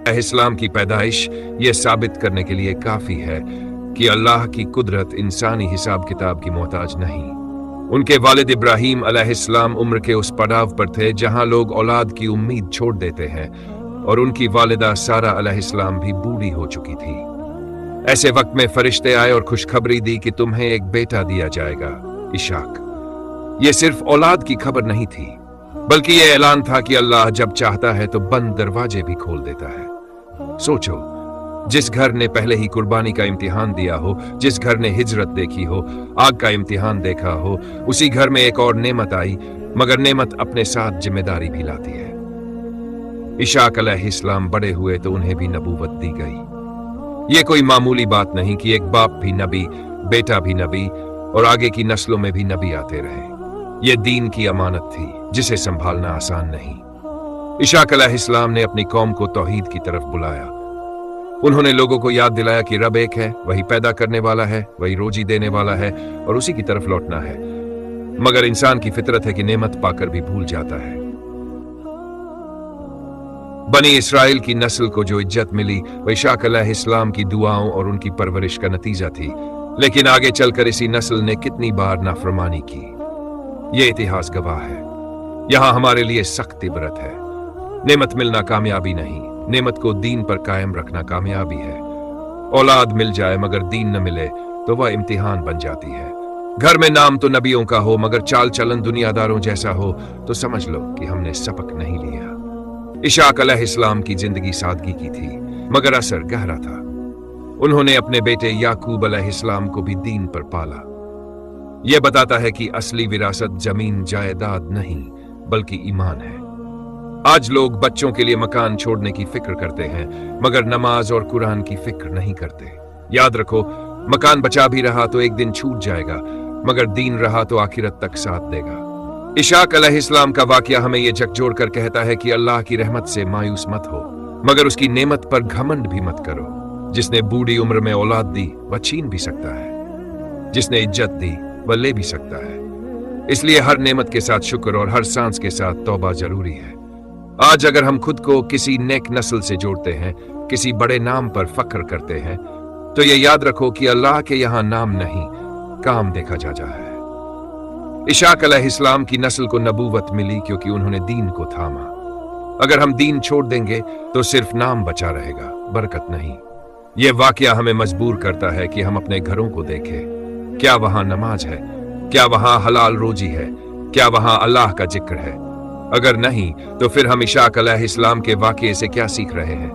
इस्लाम की पैदाइश ये साबित करने के लिए काफी है कि अल्लाह की कुदरत इंसानी हिसाब किताब की मोहताज नहीं। उनके वालिद इब्राहीम अलैहिस्सलाम उम्र के उस पड़ाव पर थे जहां लोग औलाद की उम्मीद छोड़ देते हैं, और उनकी वालिदा सारा अलैहिस्सलाम भी बूढ़ी हो चुकी थी। ऐसे वक्त में फरिश्ते आए और खुशखबरी दी कि तुम्हें एक बेटा दिया जाएगा, इशाक। ये सिर्फ औलाद की खबर नहीं थी, बल्कि यह ऐलान था कि अल्लाह जब चाहता है तो बंद दरवाजे भी खोल देता है। सोचो, जिस घर ने पहले ही कुर्बानी का इम्तिहान दिया हो, जिस घर ने हिजरत देखी हो, आग का इम्तिहान देखा हो, उसी घर में एक और नेमत आई, मगर नेमत अपने साथ जिम्मेदारी भी लाती है। इशाक अलैहिस्सलाम बड़े हुए तो उन्हें भी नबूवत दी गई। ये कोई मामूली बात नहीं कि एक बाप भी नबी, बेटा भी नबी, और आगे की नस्लों में भी नबी आते रहे। ये दीन की अमानत थी जिसे संभालना आसान नहीं। इशाक अलैहिस्सलाम ने अपनी कौम को तौहीद की तरफ बुलाया। उन्होंने लोगों को याद दिलाया कि रब एक है, वही पैदा करने वाला है, वही रोजी देने वाला है, और उसी की तरफ लौटना है। मगर इंसान की फितरत है कि नेमत पाकर भी भूल जाता है। बनी इस्राइल की नस्ल को जो इज्जत मिली वह इशाक अलैहिस्सलाम की दुआओं और उनकी परवरिश का नतीजा थी। लेकिन आगे चलकर इसी नस्ल ने कितनी बार नाफरमानी की, ये इतिहास गवाह है। यहां हमारे लिए सख्त इबरत है। नेमत मिलना कामयाबी नहीं, नेमत को दीन पर कायम रखना कामयाबी है। औलाद मिल जाए मगर दीन न मिले तो वह इम्तिहान बन जाती है। घर में नाम तो नबियों का हो मगर चाल चलन दुनियादारों जैसा हो तो समझ लो कि हमने सबक नहीं लिया। इशाक अलैहिस्सलाम की जिंदगी सादगी की थी मगर असर गहरा था। उन्होंने अपने बेटे याकूब अलैहिस्सलाम को भी दीन पर पाला। यह बताता है कि असली विरासत जमीन जायदाद नहीं बल्कि ईमान है। आज लोग बच्चों के लिए मकान छोड़ने की फिक्र करते हैं मगर नमाज और कुरान की फिक्र नहीं करते। याद रखो, मकान बचा भी रहा तो एक दिन छूट जाएगा, मगर दीन रहा तो आखिरत तक साथ देगा। इशाक अलैहिस्सलाम का वाकया हमें यह झकझोर कर कहता है कि अल्लाह की रहमत से मायूस मत हो, मगर उसकी नेमत पर घमंड भी मत करो। जिसने बूढ़ी उम्र में औलाद दी वह छीन भी सकता है, जिसने इज्जत दी वह ले भी सकता है। इसलिए हर नेमत के साथ शुक्र और हर सांस के साथ तौबा जरूरी है। आज अगर हम खुद को किसी नेक नस्ल से जोड़ते हैं, किसी बड़े नाम पर फख्र करते हैं, तो ये याद रखो कि अल्लाह के यहां नाम नहीं काम देखा जा रहा है। इशाक अलैहिस्सलाम की नस्ल को नबूवत मिली क्योंकि उन्होंने दीन को थामा। अगर हम दीन छोड़ देंगे तो सिर्फ नाम बचा रहेगा, बरकत नहीं। यह वाकया हमें मजबूर करता है कि हम अपने घरों को देखें। क्या वहां नमाज है? क्या वहां हलाल रोजी है? क्या वहां अल्लाह का जिक्र है? अगर नहीं तो फिर हम इशाक अलैहिस्सलाम के वाकये से क्या सीख रहे हैं?